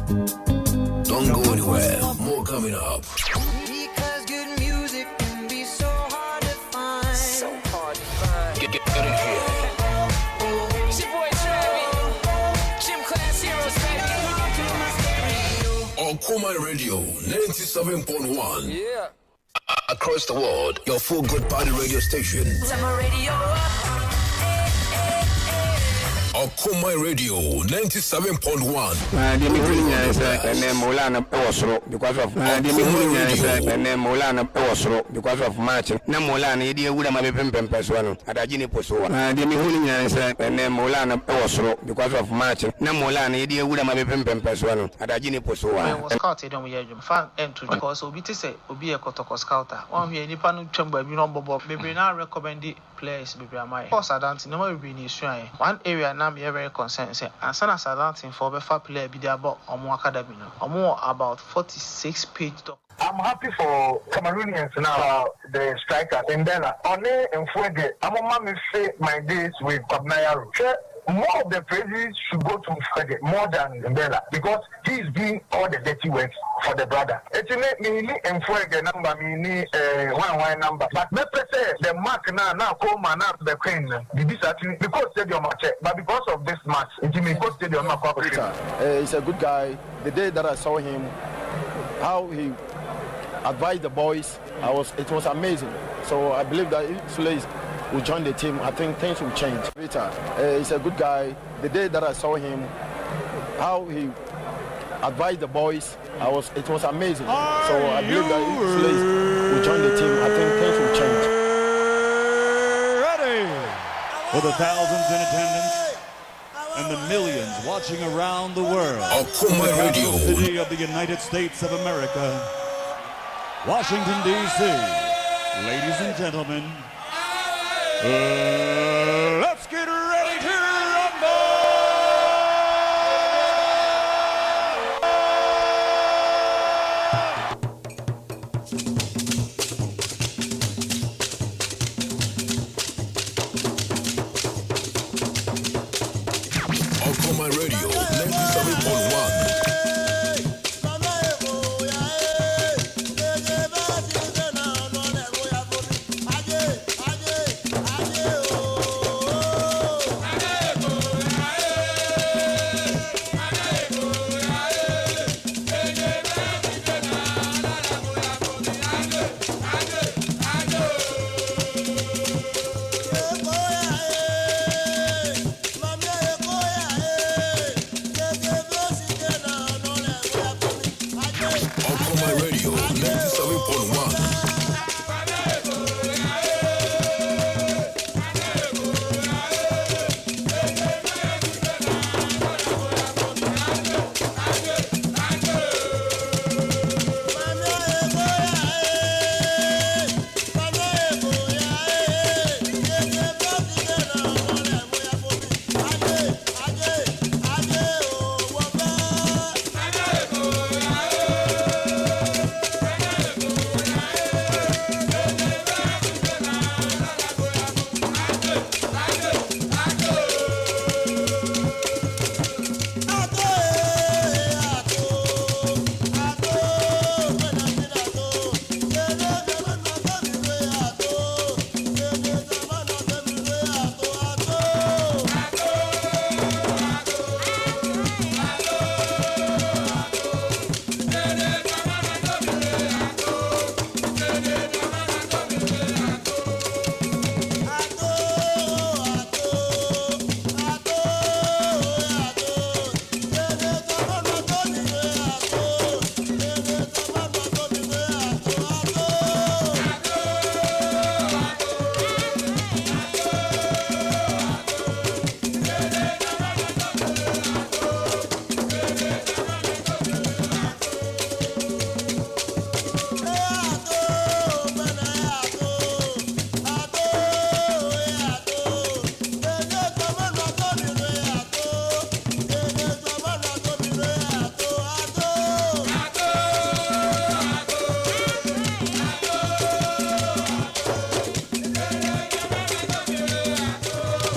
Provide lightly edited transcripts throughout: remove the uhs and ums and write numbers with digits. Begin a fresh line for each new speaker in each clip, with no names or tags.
Don't go anywhere. More coming up.
Because good music can be so hard to find. So hard to find.
Get it here.
It's your boy Travis. Gym Class Heroes, baby.
Okoman Radio 97.1.
Yeah.
Across the world, your full good party radio station.
Turn my radio up.
Okoman Radio 97.1.
The Mulana Posro because of the Mulana Posro because of March. Namolan, idia would have been Pempeswan at Agini Posua. The Mihulian and Mulana Posro because of March. Namolan, idia would have been Pempeswan at Agini Posua.
I was scouted on your fan entry because Obi say Obi a Kotoko scouter. One here, Nippon Chamber, you know, Bob, maybe now recommend the players, maybe am I. Of course, I don't know if we need shrine. One area now be very concerned. Say, and son as I don't for the fair player be there about Omo Academy. Omo about 46 page doc.
I'm happy for Cameroonians now, the strikers. And then, only in Fuege, I'm going to say my days with Kwame. More of the praises should go to Fuege more than Mbella because he's doing all the dirty work for the brother. It's me in Fuege number, me one number. But me say the mark now Okoman now the Queen. Because stadium match, but because of this match, it's me because stadium match.
He's a good guy. The day that I saw him, how he advised the boys, it was amazing. So I believe that if Sulays will join the team, I think things will change. He's a good guy. The day that I saw him, how he advised the boys, it was amazing. So I believe that if Sulays will join the team, I think things will change.
Ready for the thousands in attendance and the millions watching around the world.
Okoman Radio.
City of the United States of America, Washington, D.C. Ladies and gentlemen, let's get ready to rumble!
Okoman Radio 97.1. Okoman Radio 97.1.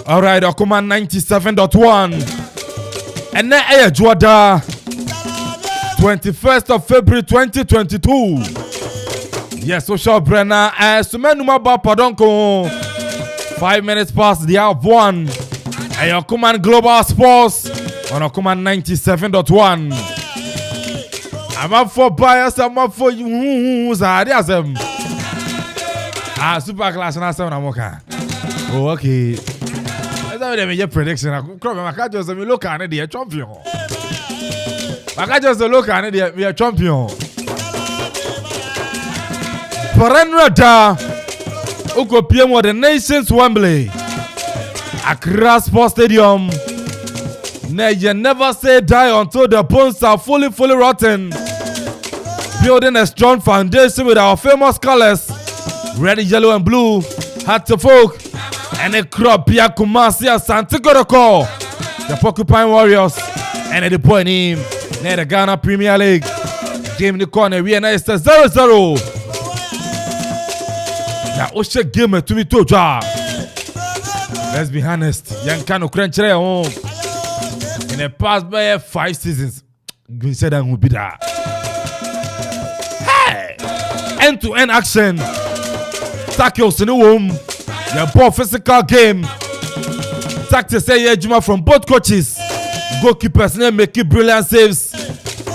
All right, Okoman 97.1. And now, Juada. 21st of February 2022. Yes, social Brenner. Sumenuma Bapadonko. 5 minutes past the hour of 1. And Okoman Global Sports on Okoman 97.1. I'm up for bias, I'm up for you. Super class and I'm okay. Oh, okay. That's your prediction. I can't just look at it, champion. I can't just look at it, we are champion. Parenrada Uko PM of the nation's Wembley. Accra Sports Stadium. You never say die until the bones are fully rotten. Building a strong foundation with our famous colors. Red, yellow, and blue. Hat to folk. And a crop Pia Kumasi Santiago. The Porcupine Warriors. And the point him. Near the Ghana Premier League. Game in the corner. We are nice 0-0. Now, Osha game to me to jar. Let's be honest. Young Kano Cruncher home. In the past by 5 seasons, we said that would be that. Hey! End-to-end action. Tackles in the womb. Your ball physical game. Tactics say Juma from both coaches. Goalkeepers name make it brilliant saves.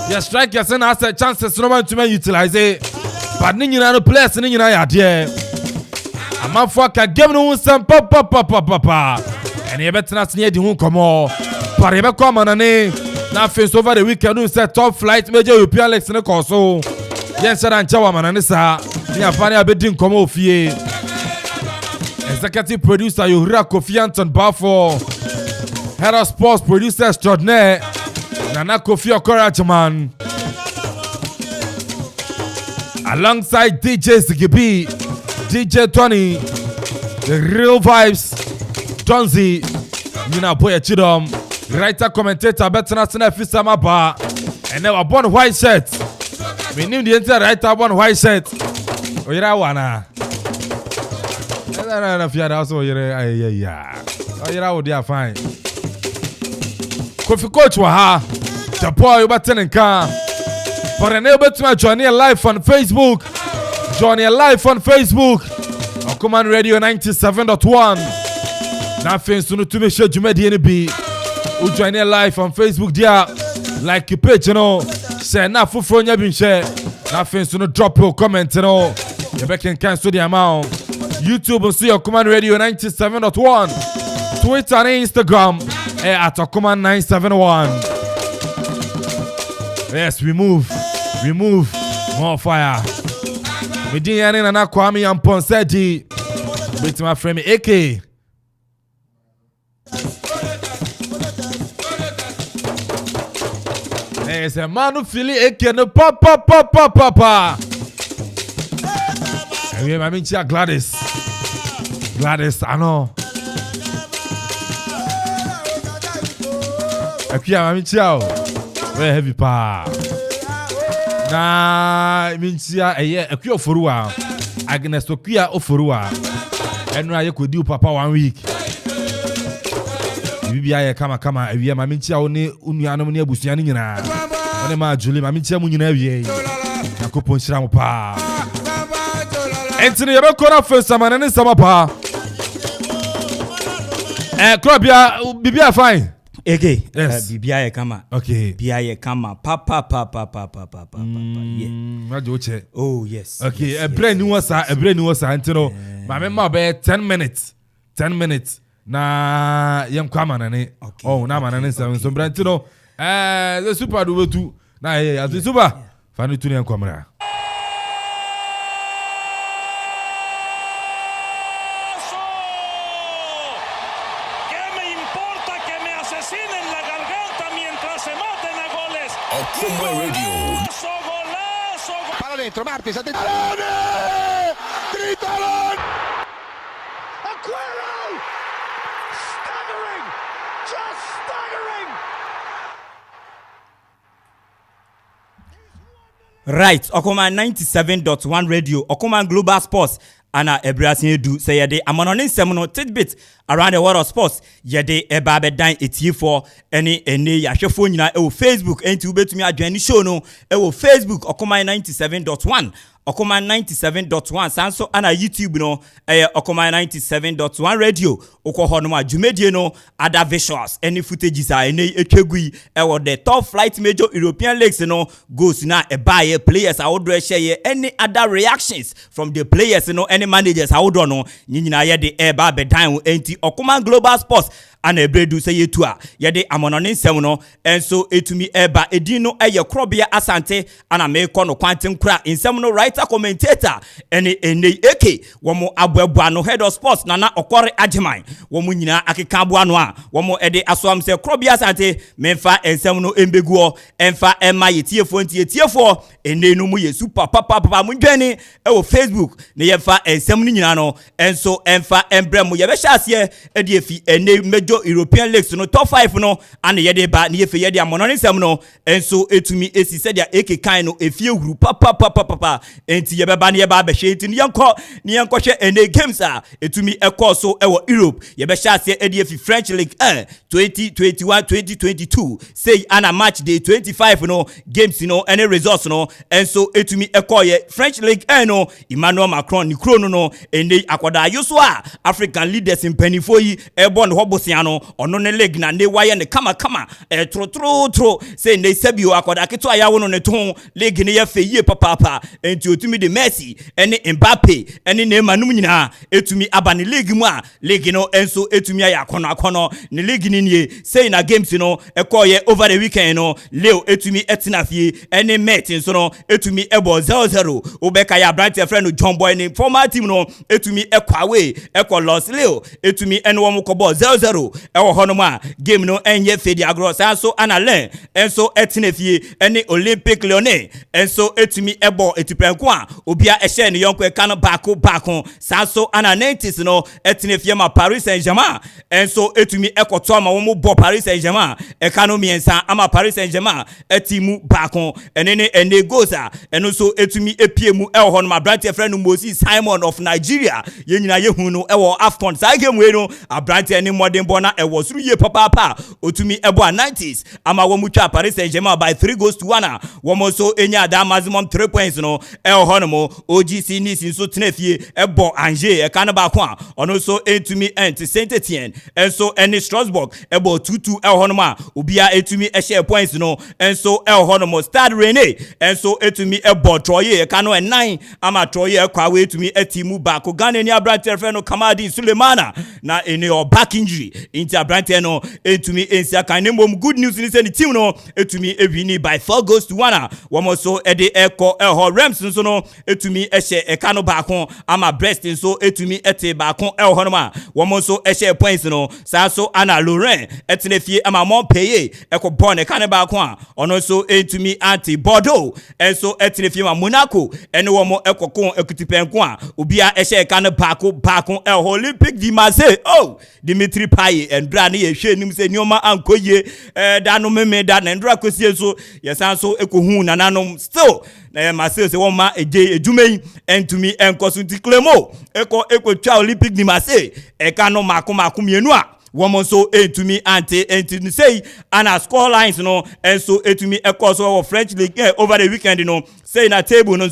Your strikers and asset chances no man to utilize it. But you know players and you know idea. A man for a game no some papa. And you better not near the home come on. Parebe Kwame now face over the weekend who said top flight major European leagues in the course. Yes, sir, and Chawaman and Nissa. Near Fania Bedin Como Fie. Executive producer Yura Kofi Anton Bafo. Head of sports producer extraordinaire Nana Kofi Okorajaman. Alongside DJ Zigibi, DJ Tony, the real vibes, Donzi, Nina Boya Chidom. Writer commentator Betana Sena Fisama Ba. And now a born white shirt. We knew the entire writer born white shirt. Oyera wana. I don't know also yeah. Oyera would be fine. Kofi coach waha. The boy you button and car. For an able to join your live on Facebook. Join your live on Facebook. Okoman Radio 97.1. Nothing soon to me show you made any who join your live on Facebook there, like your page, you know. Say na fufu nya bin share. Nothing to drop your comment, you know. You back in cancel the amount. YouTube and see Okoman Radio 97.1. Twitter and Instagram at Okoman 971. Yes, we move. More fire. We didn't and Kwame Amponsah Addi. With my friend AK. There's a man who feel it can papa. And we have Gladys, I know. Okay, I'm very heavy pa. Nah, I mean, a cure for Rua. Agnes to Kia Ofurua. And I could do papa 1 week. BBI kama evia mamintia oni unuano ne abusuani nyina one ma Julie mamintia mu nyina wie yakopon shira mo pa entini yebekora fesa manane sama pa Krobia BBI fine
okay
yes
BBI kama
okay
BBI kama papa yeah
majoche
oh yes
okay
yes,
a brand new was antino ma be 10 minutes na yam kwama nane oh na manane seven so brantino the super do tu na as super fani tu ne kwamra
Okoman Radio.
Palla dentro, Martis, attenzione!
Tritalon! Aguero! Staggering! Just staggering!
Right, Okoman 97.1 Radio, Okoman Global Sports ana ebrasin du say ye de amono ne nsem no tidbit around the world of sports ye de eba bedan etifo ene yahwefo nyina e wo Facebook enti ubetumi adwan show no e wo Facebook Okoman 97.1 Okoman 97.1 sanso ana YouTube no Okoman 97.1 radio okoho no adwumedie no other visuals any footages a ene etwegui wo the top flight major European leagues no goes na buy players a wodo share any other reactions from the players no any managers a wodo no nyina ye de eba bedan enti Okoman Global Sports ana ebredu say yetu a ye de amono ne nsem no enso etumi eba edin no eye krobia asante ana me kɔ no kwanten kura nsem no writer commentator ene eke womo aboaboa no head of sports nana okore ageman womo nyina akeka aboa no a womo ede asoam se krobia asante memfa nsem no embeguo emfa ema yetiefo ene no mu ye super papa mu dwani wo Facebook ne yemfa nsem no nyina no enso emfa embrem ye be hyase ede efi ene mejo European leagues no top 5 no and yede ba ne yefe yede amono ne sem no enso etumi esi se dia eke kan no efie huru papa enti ye beba ne ye ba be hwe enti ne yenko hwe ene games a etumi ekọ so ewo Europe ye be hyase ede efi French League 2021-2022 say ana match day 25 no games no any results no enso etumi ekọ ye French League 1 no Emmanuel Macron ni kro no ene akoda yoso a African leaders in penifo yi ebo ne hobosia no ono ne leg na ne waye ne kama tro say ne sabio akoda keto ayawo no ne ton leg ne ye fe yie papa enti otumi de Messi ene Mbappe ene Neymar num nyina etumi aba ne leg mu a leg no enso etumi aya akono ne leg ni nie say na games no ekoye over the weekend no Leo etumi etina fie ene met nso no etumi ebo 0-0 obeka ya branch friend John Boy ne former team no etumi ekwawe los Leo etumi ene wo mkobo 0-0 ewo hono ma game no enye fedi agro sanso analen enso etinefie ene Olympic Lyonnais enso etumi ebo etiprenko a obia ehye ne yonko eka no baako sanso ana 90s no etinefie ma Paris Saint-Germain enso etumi ekoto ma wo mo bo Paris Saint-Germain eka no miensa ama Paris Saint-Germain etimu baako ene goza eno so etumi epiemu ewo hono ma branch friend Moses Simon of Nigeria ye nyina ye hu no ewo AFCON sa game we no abranch ene modern bona ewo suru ye papa otumi ebo a 90s ama wo mutwa Paris Saint-Germain by 3-1 wo so enya da maximum 3 points no ewo hono mo OGC Nice so tenafie ebo Angers e kan ba ko a ono so etumi Saint-Etienne enso ene Strasbourg ebo 2-2 ewo hono ma obia etumi share points no enso ewo hono mo Stade Rennais enso etumi ebo Troyes e kan no 9 ama Troyes ekwa we etumi etimu ba ko Ghana ni abranter fe no Kamadi Sulemana na ene o back injury into abranter no etumi ensia kan ne mom good news ni say the team no etumi ewini by 4-1 womo so ede eko eho Rams nso no etumi ehye eka no ba ko ama Brest nso etumi ete ba ko eho no ma womo so ehye points no sa so ana Lorraine etenefie ama Montpellier eko bon eka ne ba ko a ono so etumi anti Bordeaux enso etenefie ma Monaco ene womo ekoko ekutipenko a obia ehye eka no ba ko eho Olympique de Marseille Dimitri Payet endra ne ye hwe nim se nioma ankoye da no meme da na endra kosie so yesan so ekohu nananom still na Marseille se won ma ejumei entumi enkoso ti Clermont eko twa Olympique de Marseille eka no mako mienu a woman so etumi anti say ana score lines no enso etumi ekoso of French League over the weekend no say na table no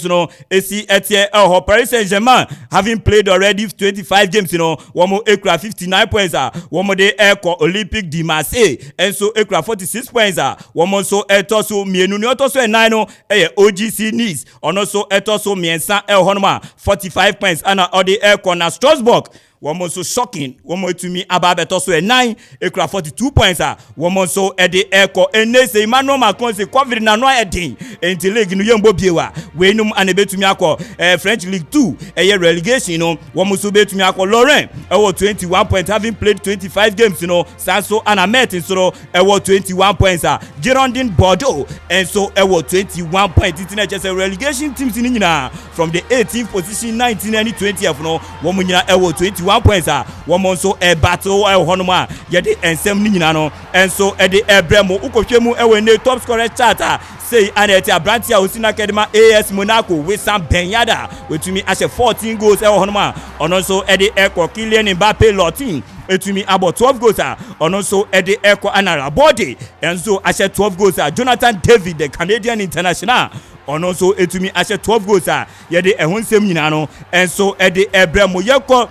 esi etie Paris Saint-Germain having played already 25 games woman ekra 59 points woman de eko Olympique de Marseille enso ekra 46 points woman so etoso mienu ni otoso 9 no OGC Nice ono so etoso miensa honoma 45 points ana ode eko na Strasbourg woman so shocking woman to me ababeto so 9 ekra 42 points woman so ede eko enese Emmanuel Macron se covid na no edin enti league no yembo biewa we num anebetumi akọ French League 2 relegation woman so betumi akọ Lorraine 21 points having played 25 games Sanso Anamet so 21 points Girondin Bordeaux and so 21 points it just a relegation teams nyina from the 18th position 19 and 20th woman nyina 21 21 points wɔn nso battle honom a yɛde ensem ni nyina no enso de ebremo ukotwemu ne top scorer chart say aneti abrantia osina kedema AS Monaco with Sam Benyada wetumi ahye 14 goals honom a ono nso de ekọ Kylian Mbappe Lotin etumi about 12 goals ono nso de ekọ Anara Body enso ahye 12 goals Jonathan David the Canadian international ono nso etumi ahye 12 goals yɛde ɛho nsɛm nyina no enso de ebremo yɛkɔ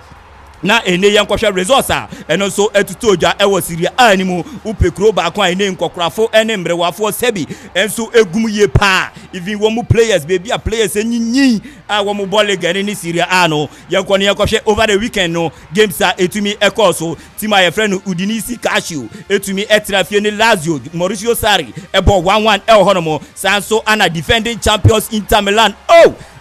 na ene yankɔhwɛ resource eno so etutoja ewo Syria animu upekro ba kwa ene nkɔkrafo ene mbrewafo sebi enso egum ye pa even wo players baby a players enyinyi a wo mu ball gane ni Syria no yankɔ ne yankɔhwɛ over the weekend no games etumi ekoso tima ye friend Udinese Cashew etumi etrafie ni Lazio Mauricio Sarri ebo 1-1 honomo sanso ana defending champions Inter Milan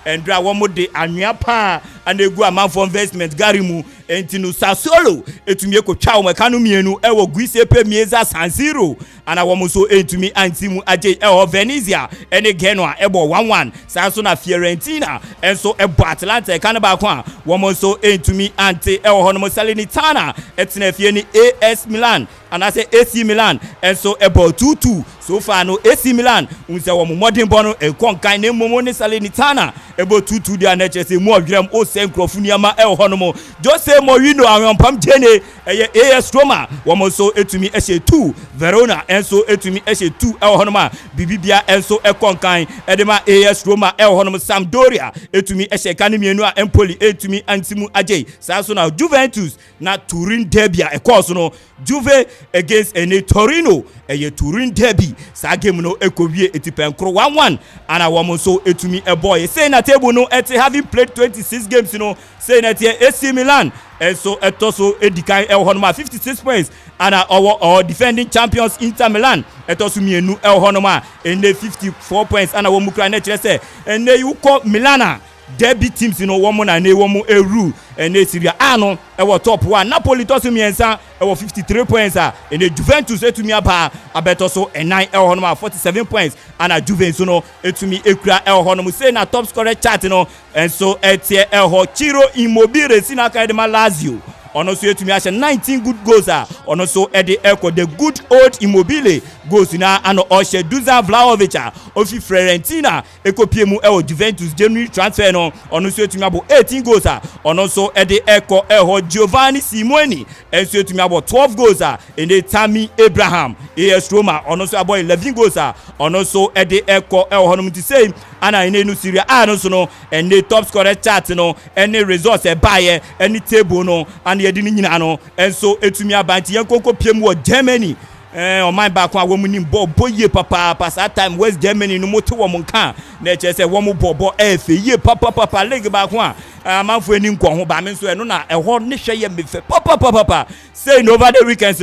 Endra womo de anwea pa anegu amanfo investment garimu entinu Sassuolo etumi ekotwa wo meka no mienu ewo Giuseppe Meazza San Siro ana womo so entumi antimu aje Venezia ene Genoa ebo 1-1 sanso na Fiorentina enso ebo Atalanta eka ne ba ko a womo so entumi ante hono Salernitana etena fie ni AS Milan ana se AC Milan enso ebo 2-2 so far no AC Milan unse womo modern bono ekonkan ne momo ne Salernitana ebo 2-2 dia na chese mu odwrem o senkrofo niama hono Jose Mourinho awompam jene AS Roma womo so etumi ehye 2 Verona enso etumi ehye 2 hono ma bibibia enso ekonkan edema AS Roma hono Sampdoria etumi ehye kanemienu a Empoli etumi antimu aje saso na Juventus na Turin derby ekoso no Juve against Torino Turin derby sa game no ekowie etipenkro 1-1 ana womo so etumi eboy say na table no having played 26 games say na AC Milan so etoso edikan honoma 56 points ana our defending champions Inter Milan etoso mienu honoma 54 points ana wo mukra na kire say yuko Milana derby teams womo na ne womo eru Syria no top 1 Napoli toso miensa 53 points Juventus etumi aba abetoso 9 honoma 47 points ana Juventus no etumi ekura honom say na top scorer chart enso etie Ciro Immobile sina kadema Lazio ono so etumi ahye 19 good goals ono so ede the good old Immobile goals na ano ohye Dusan Vlahovic ofi Fiorentina ekopie mu Juventus January transfer no ono so etumi abo 18 goals ono so ede Giovanni Simoni enso etumi abo 12 goals ende Tammy Abraham AS Roma ono so abo 11 goals ono so ede honum ti say ana ene Syria no so no ende top scorer chart no ene results baye ene table no yedi ni nyina no enso etumi abanti yankoko piem wo Germany o man ba kwa wo munim boye papa that time West Germany no moto wo monka na chese wo mo bobo efe ye papa league ba kwa amanfo eni nko ho ba me so eno na eho ne hwe ye mefe papa say over the weekends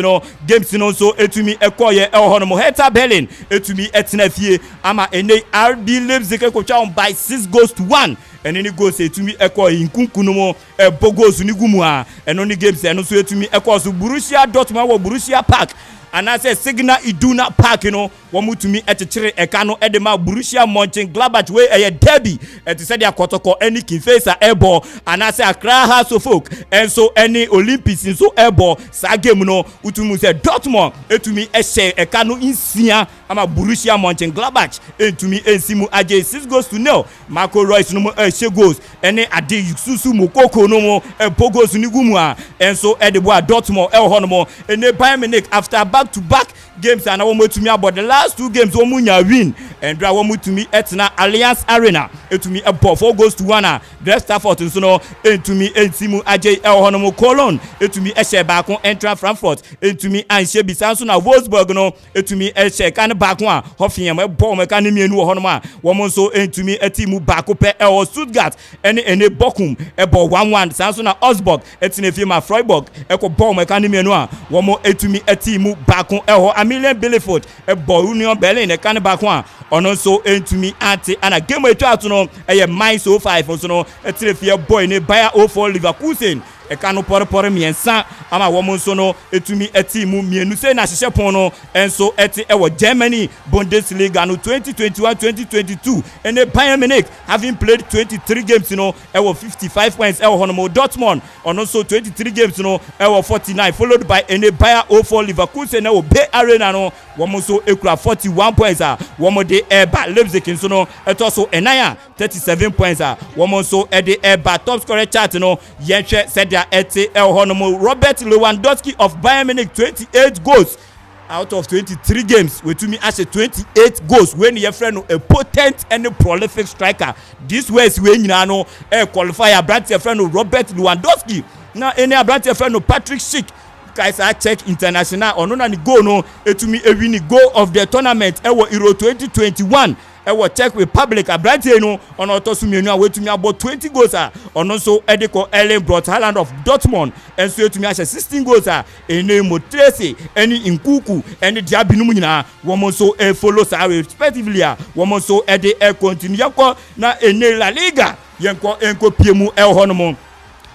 games so etumi ekoye eho no mo Hertha Berlin etumi etena fie ama ene RB Leipzig ekotwa on by 6-1 enini goals etumi ekoye nkunkunu mo bogos ni gumu eno ni games eno so etumi ekoso Borussia Dortmund wo Borussia Park anase Signal Iduna Park womutumi etechire eka no edema Borussia Mönchengladbach we derby eti said ya kotoko any kinfesa ebo anase Accra House of Folk enso any Olympics nso ebo sa game no utumu se Dortmund etumi ehye eka no insia ama Borussia Mönchengladbach etumi ensimu aje 6-0 Marco Reus no ehye goals ene ade Yususu Mokoko no mo pogos ni gumu enso edebo Dortmund hono mo ene Bayern Munich after back to back games and womutumi about the last 2 games womunya win and dra womutumi etna Allianz Arena etumi ebo 4-1 the Stafford nso no etumi entimu aje hono mo Cologne etumi ehye baako entra Frankfurt etumi anhye bisanso na Wolfsburg no etumi ehye kan baako a Hoffenheim ebo meka ne mienu hono ma womo nso etumi etimu baako pe Stuttgart ene Bochum ebo 1-1 sanso na Augsburg etine firma Freiburg eko ball meka ne mienu a womo etumi etimu baako Emilian Bielefeld ebo Union Berlin kan baako a ono so entumi ante ana game etu atu no Mainz 05 so no etire fie boy ne Bayer 04 Leverkusen eka no porepore miensa ama womo nso no etumi etimu mienu sei na hyehyɛ pon no enso eti ewo Germany Bundesliga no 2021-2022 ene Bayern Munich having played 23 games no ewo 55 points ewo hono Dortmund ono so 23 games no ewo 49 followed by ene Bayer 04 Leverkusen ewo Bay Arena no womo so ekura 41 points womo de eba Leipzig nso no eto so enaya 37 points womo so ede eba top scorer chart no yenhwe sedia ete hono Robert Lewandowski of Bayern Munich 28 goals out of 23 games we to me as a 28 goals when your friend a potent and a prolific striker this way is when you know qualifier brand your friend Robert Lewandowski now any brand your friend Patrick Schick guys I check international or no go no to me a winning goal of the tournament Euro 2021 ewo Czech Republic abrante no ono otosu mienu awetumi about 20 goals ono so edeko Erling Braut Haaland of Dortmund enso etumi ahye 16 goals ene Motrese eni Nkuku eni Diabinum nyina womo so follow sa respectively womo so ede continue yakọ na ene La Liga yenko piemu hono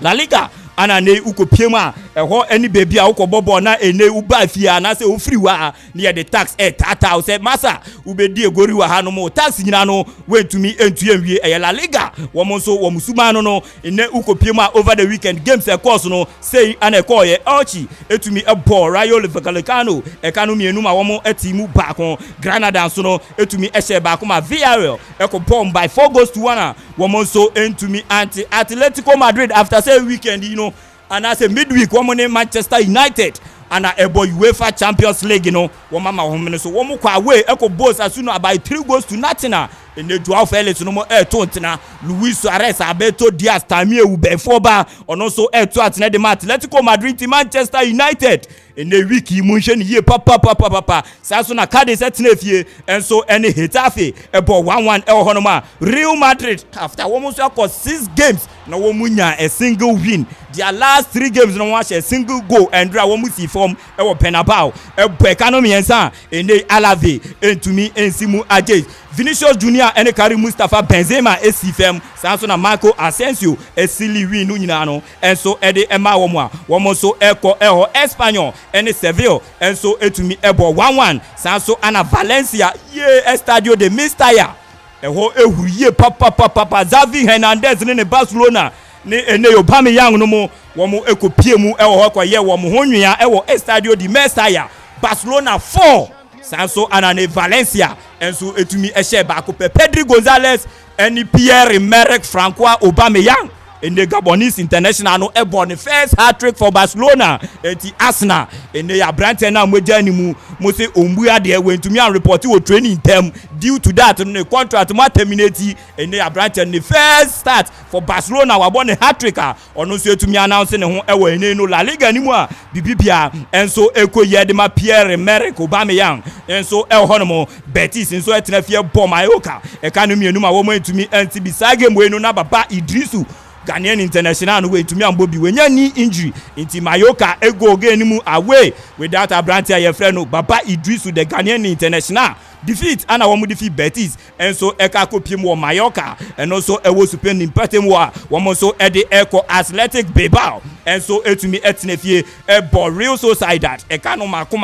La Liga ana ne ukopiem eho eni baby a ukobobo na ene uba fia na se ofri wa na the tax tata say masa ubedi egori wa ha no mo tax nyina no wentumi entu enwie La Liga womo so womusuma no ene ukopiem over the weekend games course no say ana ekoye Elche etumi ebo Rayo Vallecano ekanu mienu ma womo etimu baako Granada so no etumi ehye baako ma Villarreal ekopom by 4 goals to 1 womo so entumi anti Atletico Madrid after say weekend you know and as a midweek woman Manchester United and a boy UEFA Champions League you know woman ma so woman kwa away eko boss as soon by 3 goals to nothing in the Joao Felix no mo tontina Luis Suarez Alberto Diaz Tammy Ubefoba and also to atene de Atletico Madrid to Manchester United in the week emotion ye papa saso na card set nefie and so any Getafe about 1-1 El Honoma Real Madrid after almost 6 games no womunya a single win their last 3 games no watch a single goal and draw womusi form e wo Penabao e economy ensa in the Alave and to me Ensimu Ajay Vinicius Junior and Karim Mustafa Benzema SFM saso na Marco Asensio esili win no nyina no and so e de ema womo so eko eho Espanyol and Seville and so etumi ebo 1-1 saso ana Valencia ye Estadio de Mestalla eho ehuriye papa Xavi Hernandez ne Barcelona ne ene Aubameyang no mo womo ekopie mu eho kwa ye womo honwia ewo Estadio de Mestalla Barcelona 4 saso ana ne Valencia and so etumi ehye ba ko Pedri Gonzalez and Pierre-Emerick Francois Aubameyang in the Gabonese international no ebon the first hat-trick for Barcelona eti Arsenal in the Abrante na mojani mu say ombuya de went to me and report to training term due to that no contract ma terminate in the Abrante the first start for Barcelona wa born a hat-trick ono so to me announce ne ho ewo ene no La Liga ni mu a bibibia enso ekoye de ma Pierre-Emerick Aubameyang enso el honomo Betis enso etena fie bom Mallorca e kanu mienu ma wo mo entumi anti bisage mo enu na baba Idrisu Ghanaian international no way to me and Bobby when you knee injury into Mallorca ego again mu away without a branch your friend no Baba Idrisu the Ghanaian international defeat and I defeat Betis and so eka kopiem wo Mallorca and also e wo supen impete mo wo so e de Eco Athletic Bilbao and so etumi etnefie e bo Real Sociedad eka no mako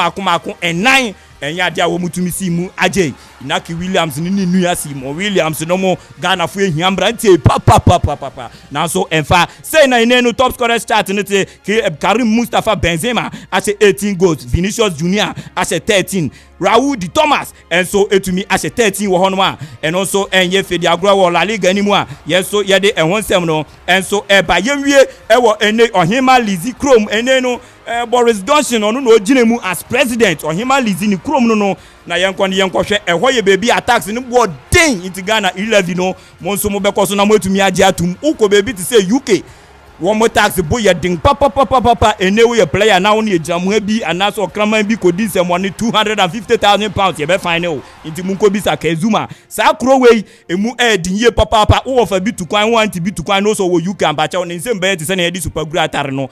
and 9 and ya dia wo mutumi si mu Ajay Inaki Williams ni nua si mo Williams no mo Ghana fu ehia mbrantie papa na so enfa say na inenu top scorer start ni te Karim Mustafa Benzema at 18 goals Vinicius Junior at 13 Raul Di Thomas and so etumi at 13 wo hono and also enye Fedi Agro wo La Liga ni mu a yes so ye de enwonsem no and so ba yewie e wo ene Ohima Lizzy Chrome ene no Boris Johnson ono no ogine mu as president Ohima Lizzy ni Chrome no na yenkohwe ehwo ye baby attacks ni bo den into Ghana 11 no mo nso mo bekoso na mo etumi age atum uko baby to say UK one more tax boy ya ding papa enewe ye player na won ye jamu bi anaso kraman bi kodi se money £250,000 ye be final inti munko bi sa Kezuma sa krowei emu din ye papa wo fa bi tukwan want bi tukwan no so wo UK ambacha on nsem be te se na ye di super guru atare no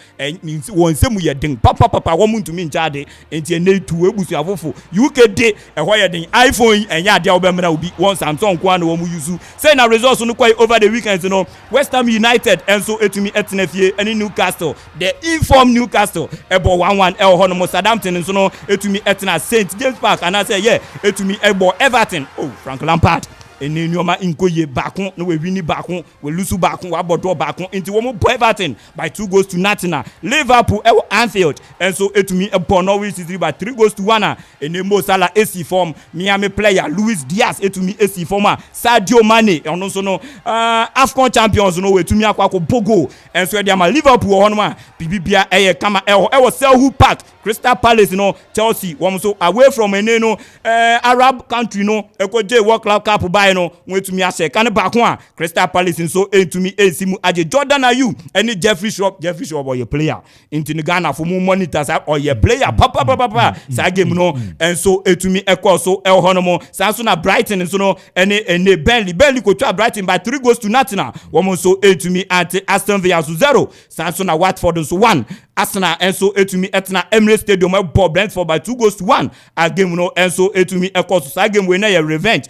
won nsem ye ding papa wo muntumi nchade inti ene tu ebusu afofo UK de ehwo ye din iPhone enya ade wo be mra obi won Samsung kwa na wo mu use say na results no kwai over the weekend no West Ham United and so etumi atena fie any Newcastle the informed Newcastle ebo 1-1 ho no Southampton nso no etumi etena St James Park and I say yeah etumi ebo Everton oh Frank Lampard eni nyoma inkoye bakon no we wini bakon we lusu bakon wa bodo bakon into wo mo Everton by 2-0. Liverpool Anfield and so etumi ebo Norwich City by 3-1 eni Mo Salah AC form Miami player Luis Diaz etumi AC former Sadio Mane ono so no AFCON champions no we etumi akwa bogo and so dia Liverpool ho no ma bibibia eye kama ewo Selhurst Park Crystal Palace no Chelsea wo so away from ene no Arab country no ekoje World Club Cup by no wetumi ase kan ba ko a Crystal Palace nso etumi esimu aje Jordan Ayew any Jeffrey Shop or your player into Ghana for more monitors or your player papa sa game no and so etumi ekọ so honomo sanso na Brighton nso no any Burnley ko twa Brighton by 3-0 wo so etumi at Aston Villa 0 sanso na Watford nso 1 Arsenal and so etumi etna Emirates Stadium Bob Brentford by 2-1 a game no and so etumi ekọ so sa game we na your revenge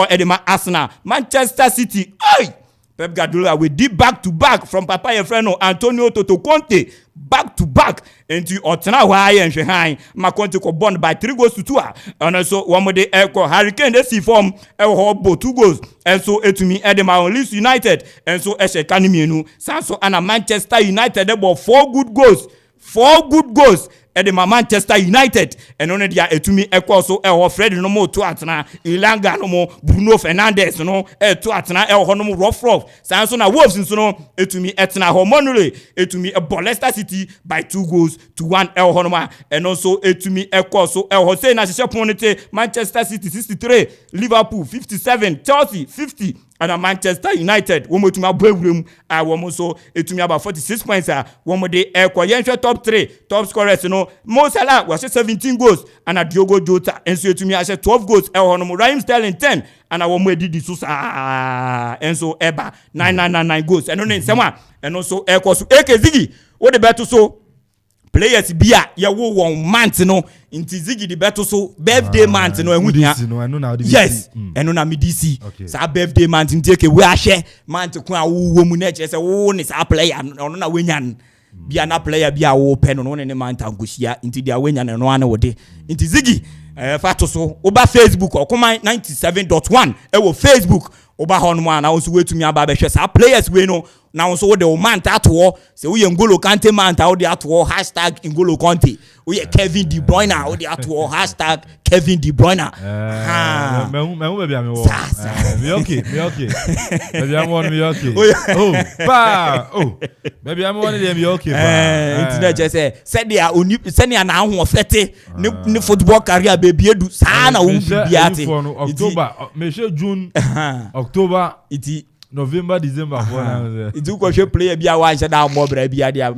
edema Arsenal Manchester City oi Pep Guardiola we did back to back from Papa Efreno Antonio Toto Conte back to back into Otena Wai and Shehain Makonte ko bond by 3-2 and also one more day Echo Hurricane they see form bo 2 goals and so etumi edema on Leeds United and so Eshe Kanimienu Sanso and Manchester United about 4 good goals edema Manchester United and only dia etumi ekọ so Fred no mo to atena Ilanga no mo Bruno Fernandes no to atena no mo rough sanso na Wolves nso no etumi etena ho monole etumi Leicester City by 2-1 no ma and also etumi ekọ so say na hye ponete Manchester City 63 Liverpool 57 Chelsea 50 and Manchester United wo mo tuma bwewurem wo mo so etumi about 46 points wo mo de yenhwe top 3 top scorers no Mo Salah was 17 goals and Diogo Jota and so etumi 12 goals no Raheem Sterling 10 and wo mo edidi so and so eba 9 goals and no nsema and also so Ziggy wo de beto so players bia ye wo won month no inti Ziggy the beto so birthday month no ehudia yes eno na medisi sa birthday month nteke we ahye month ko a wo mu na che se wo ni sa player no na wenyan bia na player bia wo pe no ne month angosia inti dia wenyan no ana wode inti Ziggy fato so oba Facebook Okoman 97.1 wo Facebook oba hon mo na wo so wetumi aba be hwe sa players we no na wo so wo de o man tato se wo ye Ngolo Kante man ta wo de ato #Ngolo Kante wo ye Kevin De Bruyne wo de ato #Kevin De Bruyne
me be bia me wo me okay be bia me won me okay be bia me won de me okay
internet je se dia oni se ne na ho fete ni football career be biedu sa na wo bia te
October me June October
iti
November December
itu ko hwe player bia wa nche da mo bra bia dia